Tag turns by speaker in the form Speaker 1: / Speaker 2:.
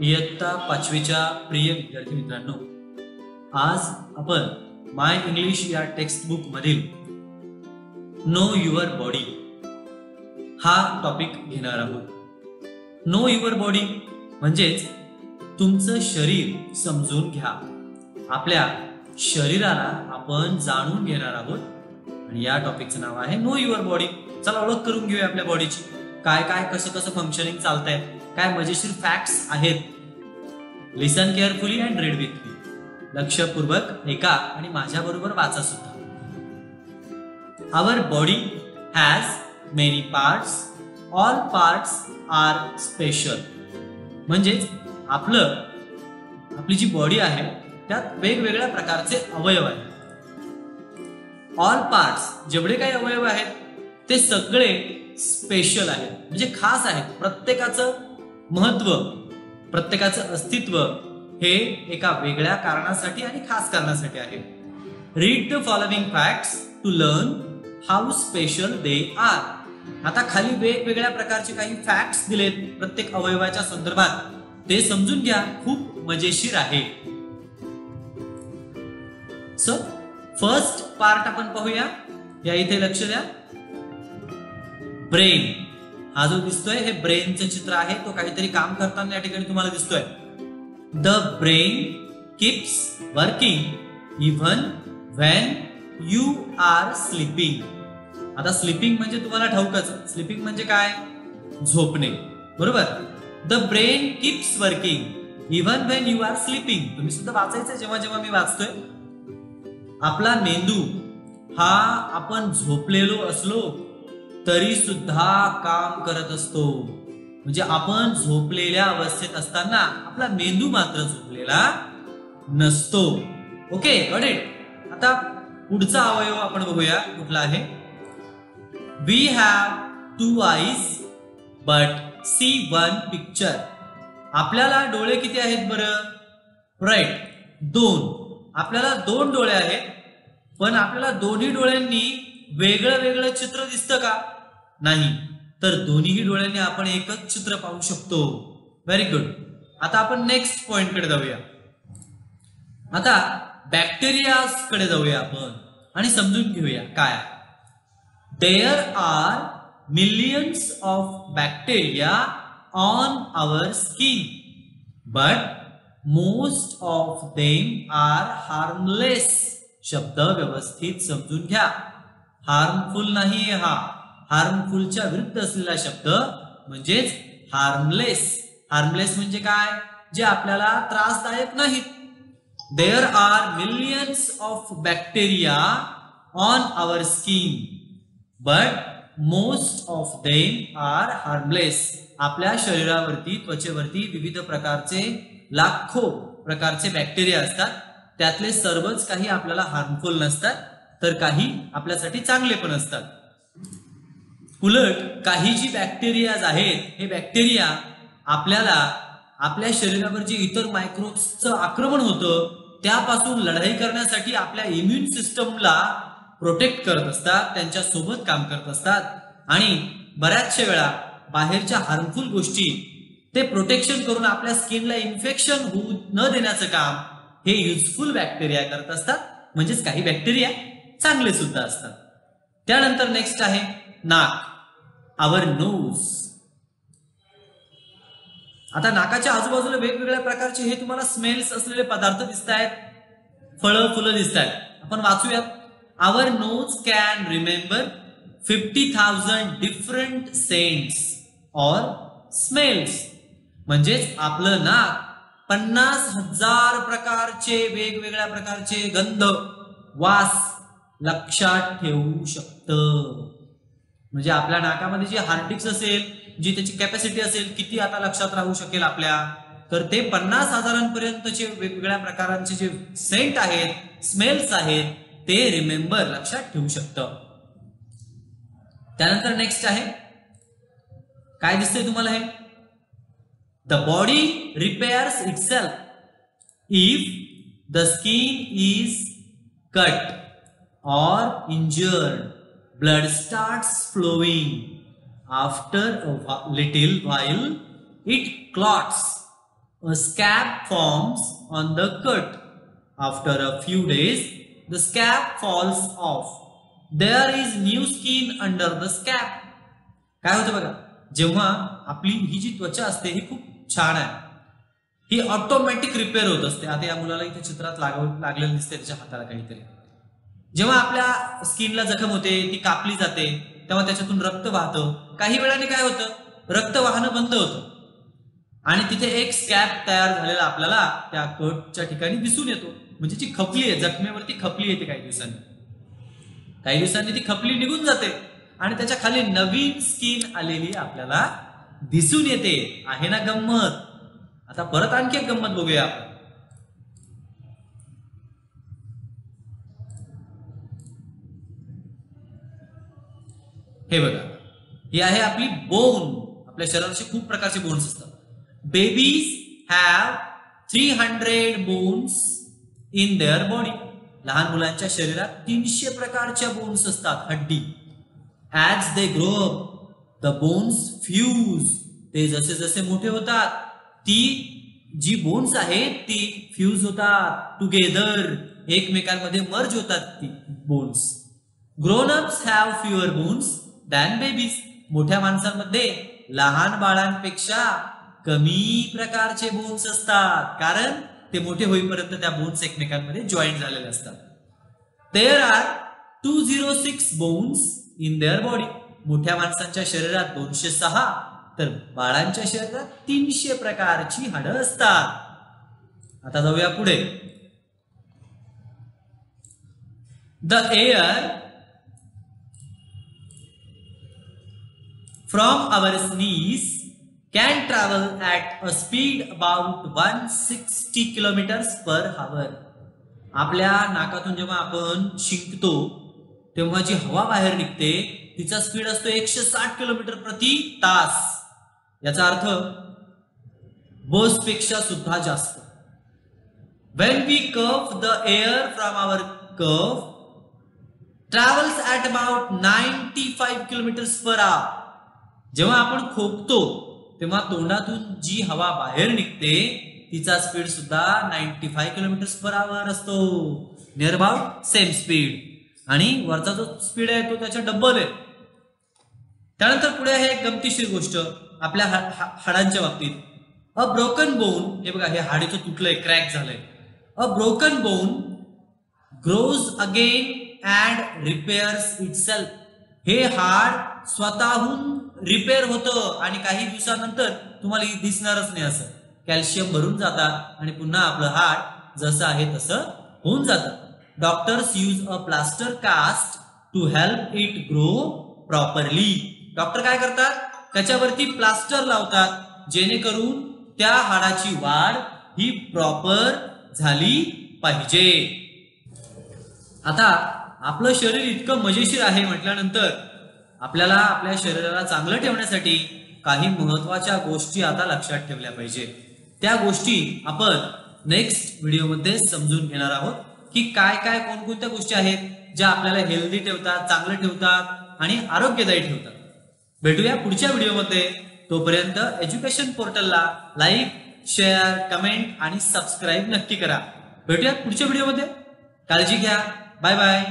Speaker 1: इयत्ता 5वीच्या प्रिय विद्यार्थी मित्रांनो, आज आपण माय इंग्लिश या टेक्स्ट बुक मधील नो युअर बॉडी हा टॉपिक घेणार आहोत. नो युअर बॉडी म्हणजेच तुमचं शरीर समजून घ्या. आपल्या शरीराला आपण जाणून घेणार आहोत आणि या टॉपिकचं नाव आहे नो युअर बॉडी. चला ओळख करून घेऊया आपल्या बॉडीची. काय काय कसं कसं फंक्शनिंग चालतंय, काय मजेशीर फॅक्ट्स आहेत. Listen carefully and read with me. लक्षपूर्वक ऐका आणि माझ्या बरोबर वाचा सुद्धा. Our body has many parts. All parts are special. म्हणजेच आपली जी बॉडी आहे त्यात वेगवेगळ्या प्रकारचे अवयव आहेत. ऑल पार्ट्स जेवढे काही अवयव आहेत ते सगळे स्पेशल आहेत, म्हणजे खास आहेत. प्रत्येकाचं महत्व, प्रत्येकाचं अस्तित्व हे एका वेगळ्या कारणासाठी आणि खास कारणासाठी आहे. Read the following facts to learn how special they are. आता खाली वेगवेगळ्या प्रकारचे काही फॅक्ट्स दिलेत प्रत्येक अवयवाच्या संदर्भात, ते समजून घ्या. खूप मजेशीर आहे. सो फर्स्ट पार्ट आपण पाहूया. या इथे लक्ष द्या. ब्रेन हा जो दिसतोय हे ब्रेनचं चित्र आहे. तो काहीतरी काम करताना या ठिकाणी तुम्हाला दिसतोय. The brain keeps working even when you are sleeping. आता स्लीपिंग म्हणजे तुम्हाला ठाऊकच. स्लीपिंग म्हणजे काय? झोपणे, बरोबर. The brain keeps working even when you are sleeping. तुम्ही सुद्धा वाचायचं जेव्हा जेव्हा मी वाचतोय. आपला मेंदू हा आपण झोपलेलो असलो तरी सुद्धा काम करत असतो. म्हणजे आपण झोपलेल्या अवस्थेत असताना आपला मेंदू मात्र झोपलेला नसतो. Okay, got it. आता पुढचा अवयव आपण बघूया कुठला आहे. We have 2 eyes but see 1 picture. आपल्याला डोळे किती आहेत बरं? राईट, 2. आपल्याला 2 डोळे आहेत, पण आपल्याला दोन्ही डोळ्यांनी वेगळं वेगळं चित्र दिसतं का? नाही. तर दोन्ही डोळ्यांनी आपण एकच चित्र पाहू शकतो. Very good. आता आपण नेक्स्ट पॉइंट कडे जाऊया. आता बॅक्टेरिया कडे जाऊया आपण आणि समजून घेऊया काय. There are millions of bacteria on our skin but most of them are harmless. शब्द व्यवस्थित समजून घ्या. हार्मफुल नाहीये हा. हार्मफुलच्या विरुद्ध असलेला शब्द म्हणजेच हार्मलेस. हार्मलेस म्हणजे काय? जे आपल्याला त्रासदायक नाहीत. There are millions of bacteria on our skin but most of them are harmless. आपल्या शरीरावरती, त्वचेवरती विविध प्रकारचे, लाखो प्रकारचे बॅक्टेरिया असतात. त्यातले सर्वच काही आपल्याला हार्मफुल नसतात, तर काही आपल्यासाठी चांगले पण असतात. उलट काही जी बॅक्टेरियाज आहेत, हे बॅक्टेरिया आपल्याला आपल्या शरीरावर जे इतर मायक्रोब्सचं आक्रमण होतं त्यापासून लढाई करण्यासाठी आपल्या इम्युन सिस्टमला प्रोटेक्ट करत असतात, त्यांच्या सोबत काम करत असतात. आणि बऱ्याचशा वेळा बाहेरच्या हार्मफुल गोष्टी ते प्रोटेक्शन करून आपल्या स्किनला इन्फेक्शन होऊ न देण्याचं काम हे युजफुल बॅक्टेरिया करत असतात. म्हणजेच काही बॅक्टेरिया चांगले सुद्धा असतात. त्यानंतर नेक्स्ट आहे नाक. Our nose. आता नाकाच्या आजूबाजूला वेगवेगळ्या प्रकारचे हे तुम्हाला स्मेल्स असलेले पदार्थ दिसत आहेत, फळं फुलं दिसत आहेत. आपण वाचूयात. Our nose can remember 50,000 different scents or smells. म्हणजेच आपलं नाक 50,000 प्रकारचे वेगवेगळ्या प्रकारचे गंध, वास लक्षात ठेवू शकतं. म्हणजे आपल्या नाकामध्ये जी हार्डिक्स असेल, जी त्याची कॅपॅसिटी असेल, किती आता लक्षात राहू शकेल आपल्या, तर ते 50,000पर्यंतचे वेगवेगळ्या प्रकारांचे जे सेंट आहेत, स्मेल्स आहेत, ते रिमेंबर लक्षात ठेवू शकतं. त्यानंतर नेक्स्ट आहे, काय दिसतंय तुम्हाला हे? The body repairs itself if the skin is cut or injured. Blood starts flowing. After a little while, it clots. A scab forms on the cut. After a few days, the scab falls off. There is new skin under the scab. काय होतं बघा, जेव्हा आपली ही जी त्वचा असते ही खूप छान आहे, ही ऑटोमॅटिक रिपेअर होत असते. आता या मुलाला इथे चित्रात लागलेलं दिसते त्याच्या हाताला काहीतरी. जेव्हा आपल्या स्किनला जखम होते, ती कापली जाते, तेव्हा त्याच्यातून रक्त वाहतं. काही वेळाने काय होतं, रक्त वाहनं बंद होतं आणि तिथे एक स्कॅब तयार झालेला आपल्याला त्या कटच्या ठिकाणी दिसून येतो. म्हणजे जी खपली आहे, जखमेवरती खपली येते, काही दिवसांनी ती खपली निघून जाते आणि त्याच्या खाली नवीन स्किन आलेली आपल्याला दिसून येते. आहे ना गंमत? आता परत आणखी एक गंमत बघूया आपण. हे बघा, ही आहे आपली बोन. आपल्या शरीराचे खूप प्रकारचे बोन्स असतात. Babies have 300 bones in their body. लहान मुलांच्या शरीरात 300 प्रकारच्या बोन्स असतात, हड्डी. As they grow up the bones fuse. ते जसे जसे मोठे होतात, ती जी बोन्स आहेत ती फ्यूज होतात टुगेदर, एकमेकांमध्ये मर्ज होतात ती bones. Grown ups have fewer bones than babies. मोठ्या माणसांमध्ये लहान बाळांपेक्षा कमी प्रकारचे बोन्स असतात, कारण ते मोठे होईपर्यंत त्या बोन्स एकमेकांमध्ये जॉईंट झालेले असतात. There are 206 bones in their body. मोठ्या माणसांच्या शरीरात 206, तर बाळांच्या शरीरात 300 प्रकारची हाडं असतात. आता जाऊया पुढे. The air from our sneeze can travel at a speed about 160 kilometers per hour. आपल्या नाकातून जेव्हा आपण शिंकतो तेव्हा जी हवा बाहेर निघते तिचा स्पीड असतो 160 किलोमीटर प्रति तास. याचा अर्थ बस पेक्षा सुद्धा जास्त. When we cough, the air from our cough travels at about 95 kilometers per hour. जेव्हा आपण खोकतो तेव्हा तोंडातून जी हवा बाहेर निघते तिचा स्पीड सुद्धा 95 किलोमीटर पर आवर असतो. Near about same speed. आणि वरचा जो स्पीड आहे तो त्याच्या डबल आहे. त्यानंतर पुढे आहे एक गमतीशीर गोष्ट आपल्या हाडांच्या बाबतीत. A broken bone. हे बघा, हे हाड इथं तुटलंय, क्रॅक झालंय. A broken bone grows again and repairs itself. हे हाड स्वतःहून रिपेअर होतं आणि काही दिवसानंतर तुम्हाला दिसणारच नाही. असं कॅल्शियम भरून जातात आणि पुन्हा आपलं हाड जसं आहे तसं होऊन जातं. Doctors use a plaster cast to help it grow properly. Doctor काय करतात, त्याच्यावरती प्लास्टर लावतात जेणेकरून त्या हाडाची वाढ ही प्रॉपर झाली पाहिजे. आता आपलं शरीर इतकं मजेशीर आहे म्हटल्यानंतर आपल्याला आपल्या शरीराला चांगलं ठेवण्यासाठी काही महत्वाच्या गोष्टी आता लक्षात ठेवल्या पाहिजे. त्या गोष्टी आपण नेक्स्ट व्हिडिओमध्ये समजून घेणार आहोत की काय काय कोणकोणत्या गोष्टी आहेत ज्या आपल्याला हेल्दी ठेवतात, चांगलं ठेवतात आणि आरोग्यदायी ठेवतात. भेटूया पुढच्या व्हिडिओमध्ये. तोपर्यंत एज्युकेशन पोर्टलला लाईक, शेअर, कमेंट आणि सबस्क्राईब नक्की करा. भेटूया पुढच्या व्हिडिओमध्ये. काळजी घ्या. Bye bye.